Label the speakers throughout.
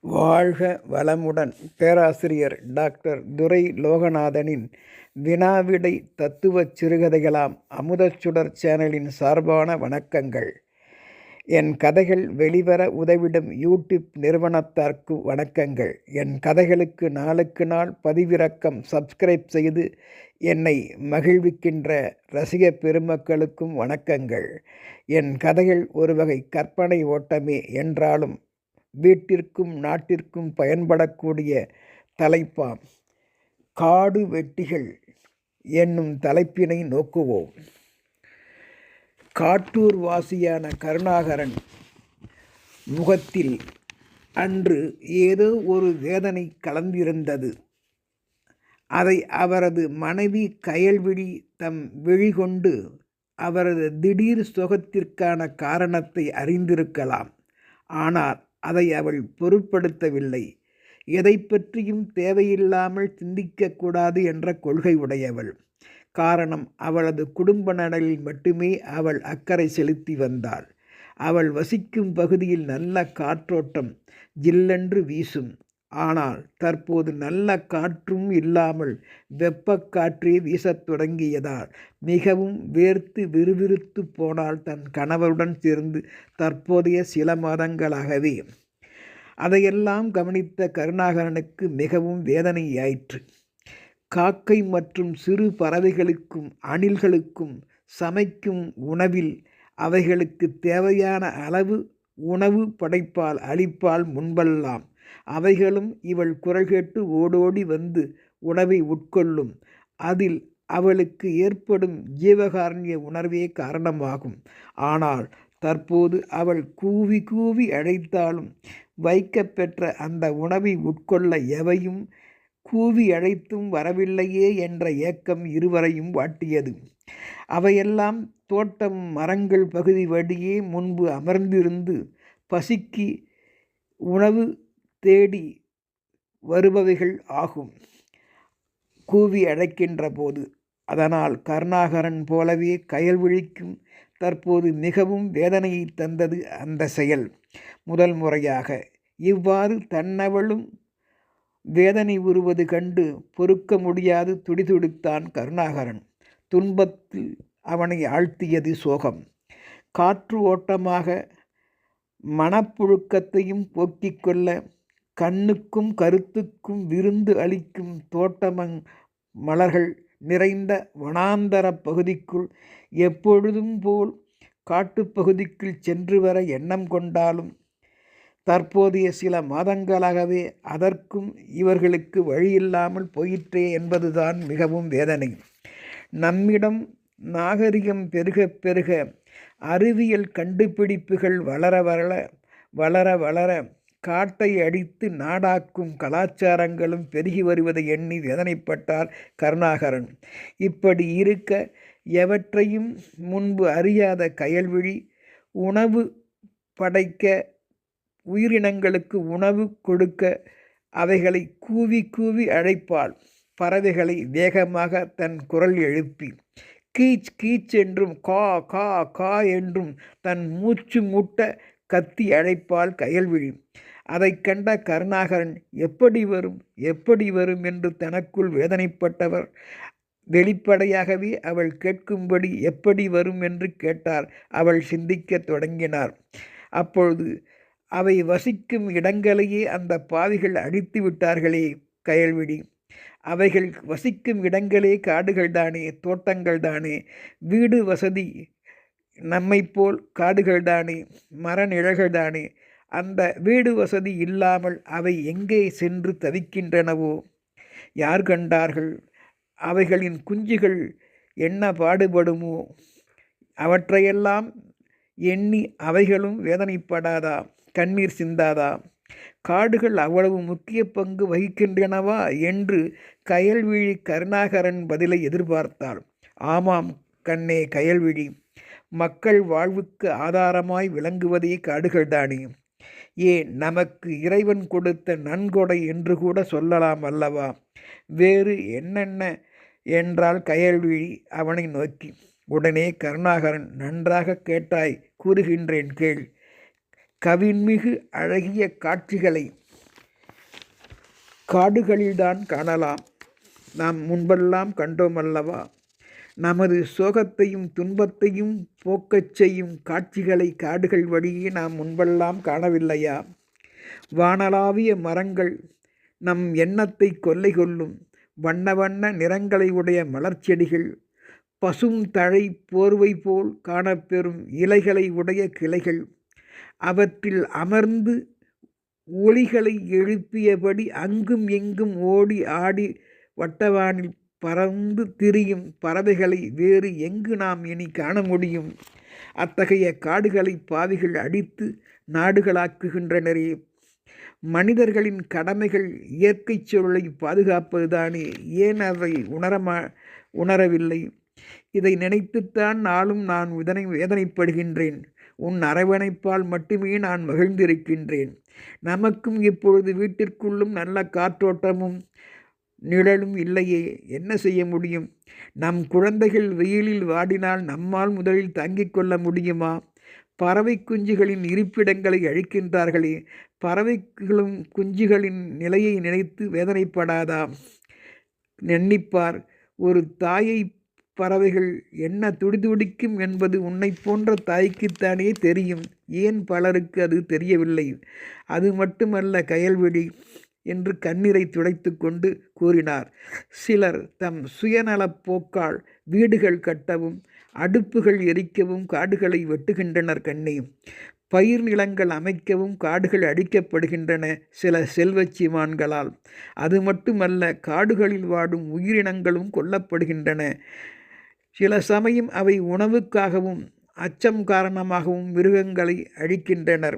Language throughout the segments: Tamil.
Speaker 1: வாழ்க வளமுடன்! பேராசிரியர் டாக்டர் துரை லோகநாதனின் வினாவிடை தத்துவச் சிறுகதைகளாம் அமுதச்சுடர் சேனலின் சார்பான வணக்கங்கள். என் கதைகள் வெளிவர உதவிடும் யூடியூப் நிறுவனத்தார்க்கு வணக்கங்கள். என் கதைகளுக்கு நாளுக்கு நாள் பதிவிறக்கம் சப்ஸ்கிரைப் செய்து என்னை மகிழ்விக்கின்ற ரசிக பெருமக்களுக்கும் வணக்கங்கள். என் கதைகள் ஒரு வகை கற்பனை ஓட்டமே என்றாலும் வீட்டிற்கும் நாட்டிற்கும் பயன்படக்கூடிய தலைப்பாம். காடு வெட்டிகள் என்னும் தலைப்பினை நோக்குவோம். காட்டூர் வாசியான கருணாகரன் முகத்தில் அன்று ஏதோ ஒரு வேதனை கலந்திருந்தது. அதை அவரது மனைவி கயல்விழி தம் விழிகொண்டு அவரது திடீர் சோகத்திற்கான காரணத்தை அறிந்திருக்கலாம். ஆனால் அதை அவள் பொருட்படுத்தவில்லை. எதை பற்றியும் தேவையில்லாமல் சிந்திக்கக்கூடாது என்ற கொள்கை உடையவள். காரணம், அவளது குடும்ப நலனில் மட்டுமே அவள் அக்கறை செலுத்தி வந்தாள். அவள் வசிக்கும் பகுதியில் நல்ல காற்றோட்டம் ஜில்லென்று வீசும். ஆனால் தற்போது நல்ல காற்றும் இல்லாமல் வெப்பக்காற்றே வீசத் தொடங்கியதால் மிகவும் வேர்த்து விறுவிறுத்து போனாள் தன் கணவருடன் சேர்ந்து தற்போதைய சில மாதங்களாகவே. அதையெல்லாம் கவனித்த கருணாகரனுக்கு மிகவும் வேதனையாயிற்று. காக்கை மற்றும் சிறு பறவைகளுக்கும் அணில்களுக்கும் சமைக்கும் உணவில் அவைகளுக்கு தேவையான அளவு உணவு படைப்பால் அளிப்பால் முன்பெல்லாம். அவைகளும் இவள் குரல் கேட்டு ஓடோடி வந்து உணவை உட்கொள்ளும். அதில் அவளுக்கு ஏற்படும் ஜீவகாருண்ய உணர்வே காரணமாகும். ஆனால் தற்போது அவள் கூவி கூவி அழைத்தாலும் வைக்கப்பெற்ற அந்த உணவை உட்கொள்ள எவையும் கூவி அழைத்தும் வரவில்லையே என்ற ஏக்கம் இருவரையும் வாட்டியது. அவையெல்லாம் தோட்டம் மரங்கள் பகுதி வழியே முன்பு அமர்ந்திருந்து பசிக்கு உணவு தேடி வருபவைகள் ஆகும் கூவி அழைக்கின்ற போது. அதனால் கருணாகரன் போலவே கயல்விழிக்கும் தற்போது மிகவும் வேதனையை தந்தது அந்த செயல். முதல் முறையாக இவ்வாறு தன்னவளும் வேதனை உறுவது கண்டு பொறுக்க முடியாது துடிதுடித்தான் கருணாகரன். துன்பத்தில் அவனை ஆழ்த்தியது சோகம். காற்று ஓட்டமாக மனப்புழுக்கத்தையும் போக்கிக் கொள்ள கண்ணுக்கும் கருத்துக்கும் விருந்து அளிக்கும் தோட்டமங் மலர்கள் நிறைந்த வனாந்தர பகுதிக்குள் எப்பொழுதும் போல் காட்டுப்பகுதிக்குள் சென்று வர எண்ணம் கொண்டாலும் தற்போதைய சில மாதங்களாகவே அதற்கும் இவர்களுக்கு வழியில்லாமல் போயிற்றே என்பதுதான் மிகவும் வேதனை. நம்மிடம் நாகரிகம் பெருக பெருக அறிவியல் கண்டுபிடிப்புகள் வளர வளர வளர காட்டை அடித்து நாடாக்கும் கலாச்சாரங்களும் பெருகி வருவதை எண்ணி வேதனைப்பட்டார் கருணாகரன். இப்படி இருக்க எவற்றையும் முன்பு அறியாத கயல்விழி உணவு படைக்க, உயிரினங்களுக்கு உணவு கொடுக்க அவைகளை கூவி கூவி அழைப்பாள். பறவைகளை வேகமாக தன் குரல் எழுப்பி கீச் கீச் என்றும் கா கா கா என்றும் தன் மூச்சு முட்ட கத்தி அழைப்பாள் கயல்விழி. அதை கண்ட கருணாகரன் எப்படி வரும் என்று தனக்குள் வேதனைப்பட்டவர் வெளிப்படையாகவே அவள் கேட்கும்படி எப்படி வரும் என்று கேட்டார். அவள் சிந்திக்க தொடங்கினார். அப்பொழுது அவை வசிக்கும் இடங்களையே அந்த பாவிகள் அழித்து விட்டார்களே கயல்விழி. அவைகள் வசிக்கும் இடங்களே காடுகள்தானே, தோட்டங்கள்தானே, வீடு வசதி நம்மைப்போல் காடுகள்தானே, மர நிழல்கள்தானே. அந்த வீடு வசதி இல்லாமல் அவை எங்கே சென்று தவிக்கின்றனவோ யார் கண்டார்கள்? அவைகளின் குஞ்சுகள் என்ன பாடுபடுமோ? அவற்றையெல்லாம் எண்ணி அவைகளும் வேதனைப்படாதா, கண்ணீர் சிந்தாதா? காடுகள் அவ்வளவு முக்கிய பங்கு வகிக்கின்றனவா என்று கயல்விழி கருணாகரன் பதிலை எதிர்பார்த்தாள். ஆமாம் கண்ணே கயல்விழி, மக்கள் வாழ்வுக்கு ஆதாரமாய் விளங்குவதே காடுகள்தானே. ஏன் நமக்கு இறைவன் கொடுத்த நன்கொடை என்று கூட சொல்லலாம் அல்லவா? வேறு என்னென்ன என்றால் கயல்விழி அவனை நோக்கி. உடனே கருணாகரன், நன்றாக கேட்டாய், கூறுகின்றேன் கேள். கவின்மிகு அழகிய காட்சிகளை காடுகளில்தான் காணலாம். நாம் முன்பெல்லாம் கண்டோமல்லவா? நமது சோகத்தையும் துன்பத்தையும் போக்கச் செய்யும் காட்சிகளை காடுகள் வழியே நாம் முன்பெல்லாம் காணவில்லையா? வானளாவிய மரங்கள் நம் எண்ணத்தை கொள்ளை கொள்ளும் வண்ண வண்ண நிறங்களை உடைய மலர்ச்செடிகள், பசும் தழை போர்வை போல் காணப்பெறும் இலைகளை உடைய கிளைகள், அவற்றில் அமர்ந்து ஒலிகளை எழுப்பியபடி அங்கும் எங்கும் ஓடி ஆடி வட்டவானில் பறந்து திரியும் பறவைகளை வேறு எங்கு நாம் இனி காண முடியும்? அத்தகைய காடுகளை பாவிகள் அடித்து நாடுகளாக்குகின்றனரே. மனிதர்களின் கடமைகள் இயற்கை சூழலை பாதுகாப்பதுதானே, ஏன் அதை உணரவில்லை? இதை நினைத்துத்தான் நாளும் நான் வேதனைப்படுகின்றேன். உன் அரவணைப்பால் மட்டுமே நான் மகிழ்ந்திருக்கின்றேன். நமக்கும் இப்பொழுது வீட்டிற்குள்ளும் நல்ல காற்றோட்டமும் நிழலும் இல்லையே, என்ன செய்ய முடியும்? நம் குழந்தைகள் வெயிலில் வாடினால் நம்மால் முதலில் தாங்கிக் கொள்ள முடியுமா? பறவை குஞ்சுகளின் இருப்பிடங்களை அழிக்கின்றார்களே, பறவைகளும் குஞ்சுகளின் நிலையை நினைத்து வேதனைப்படாதா? எண்ணிப்பார், ஒரு தாயை பறவைகள் என்ன துடிதுடிக்கும் என்பது உன்னை போன்ற தாய்க்குத்தானே தெரியும். ஏன் பலருக்கு அது தெரியவில்லை? அது மட்டுமல்ல கயல்விழி என்று கண்ணீரை துடைத்து கொண்டு கூறினார். சிலர் தம் சுயநலப் போக்கால் வீடுகள் கட்டவும் அடுப்புகள் எரிக்கவும் காடுகளை வெட்டுகின்றனர் கண்ணே. பயிர் நிலங்கள் அமைக்கவும் காடுகள் அழிக்கப்படுகின்றன சில செல்வச்சிமான்களால். அது மட்டுமல்ல, காடுகளில் வாடும் உயிரினங்களும் கொல்லப்படுகின்றன. சில சமயம் அவை உணவுக்காகவும் அச்சம் காரணமாகவும் மிருகங்களை அழிக்கின்றனர்.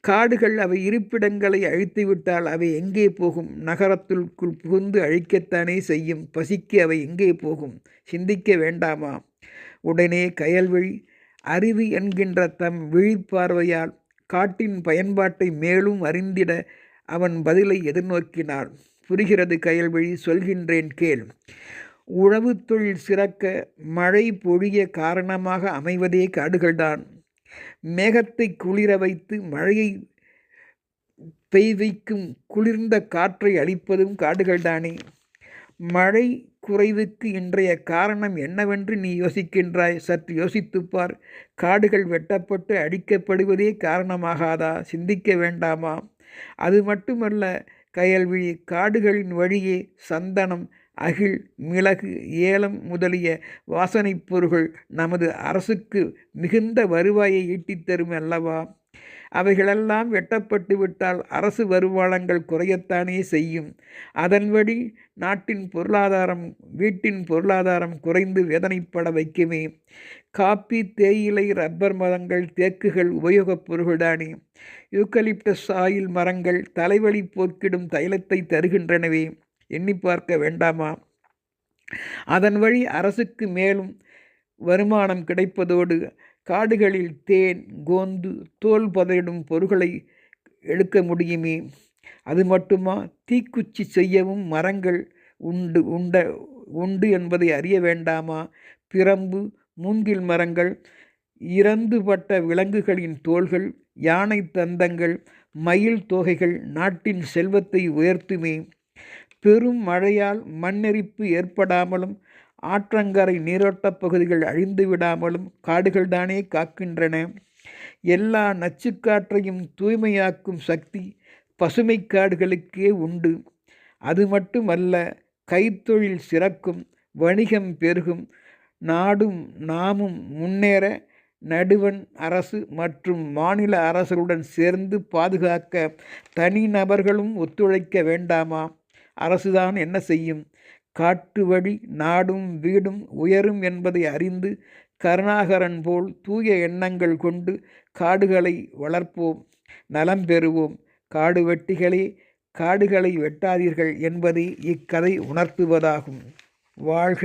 Speaker 1: காடுகள் அவை இருப்பிடங்களை அழித்துவிட்டால் அவை எங்கே போகும்? நகரத்திற்குள் புகுந்து அழிக்கத்தானே செய்யும். பசிக்கு அவை எங்கே போகும்? சிந்திக்க வேண்டாமா? உடனே கயல்விழி அறிவு என்கின்ற தம் விழிப்பார்வையால் காட்டின் பயன்பாட்டை மேலும் அறிந்திட அவன் பதிலை எதிர்நோக்கினான். புரிகிறது கயல்விழி, சொல்கின்றேன் கேள். உழவு தொழில் சிறக்க மழை பொழிய காரணமாக அமைவதே காடுகள்தான். மேகத்தை குளிர வைத்து மழையை பெய்விக்கும் குளிர்ந்த காற்றை அளிப்பதும் காடுகள்தானே. மழை குறைவுக்கு இன்றைய காரணம் என்னவென்று நீ யோசிக்கின்றாய்? சற்று யோசித்துப்பார். காடுகள் வெட்டப்பட்டு அழிக்கப்படுவதே காரணமாகாதா? சிந்திக்க வேண்டாமா? அது மட்டுமல்ல கயல்விழி, காடுகளின் வழியே சந்தனம், அகில், மிளகு, ஏலம் முதலிய வாசனைப் பொருள்கள் நமது அரசுக்கு மிகுந்த வருவாயை ஈட்டித்தரும் அல்லவா? அவைகளெல்லாம் வெட்டப்பட்டு விட்டால் அரசு வருமானங்கள் குறையத்தானே செய்யும். அதன் வழி நாட்டின் பொருளாதாரம், வீட்டின் பொருளாதாரம் குறைந்து வேதனைப்பட வைக்குமே. காப்பி, தேயிலை, ரப்பர் மரங்கள், தேக்குகள் உபயோகப் பொருள்தானே. யூக்கலிப்டஸ் ஆயில் மரங்கள் தலைவலி போக்கிடும் தைலத்தை தருகின்றனவே, எண்ணி பார்க்க வேண்டாமா? அதன் வழி அரசுக்கு மேலும் வருமானம் கிடைப்பதோடு காடுகளில் தேன், கோந்து, தோல் பதையிடும் பொருள்களை எடுக்க முடியுமே. அது மட்டுமா? தீக்குச்சி செய்யவும் மரங்கள் உண்டு என்பதை அறிய வேண்டாமா? பிரம்பு, மூங்கில் மரங்கள், இறந்துபட்ட விலங்குகளின் தோள்கள், யானை தந்தங்கள், மயில் தோகைகள் நாட்டின் செல்வத்தை உயர்த்துமே. பெரும் மழையால் மண்ணெரிப்பு ஏற்படாமலும் ஆற்றங்கரை நீரோட்டப் பகுதிகள் அழிந்து விடாமலும் காடுகள்தானே காக்கின்றன. எல்லா நச்சுக்காற்றையும் தூய்மையாக்கும் சக்தி பசுமை காடுகளுக்கே உண்டு. அது மட்டுமல்ல, கைத்தொழில் சிறக்கும், வணிகம் பெருகும், நாடும் நாமும் முன்னேற நடுவண் அரசு மற்றும் மாநில அரசுகளுடன் சேர்ந்து பாதுகாக்க தனிநபர்களும் ஒத்துழைக்க வேண்டாமா? அரசுதான் என்ன செய்யும்? காட்டு வழி நாடும் வீடும் உயரும் என்பதை அறிந்து கருணாகரன் போல் தூய எண்ணங்கள் கொண்டு காடுகளை வளர்ப்போம், நலம் பெறுவோம். காடு வெட்டிகளே, காடுகளை வெட்டாதீர்கள் என்பதை இக்கதை உணர்த்துவதாகும். வாழ்க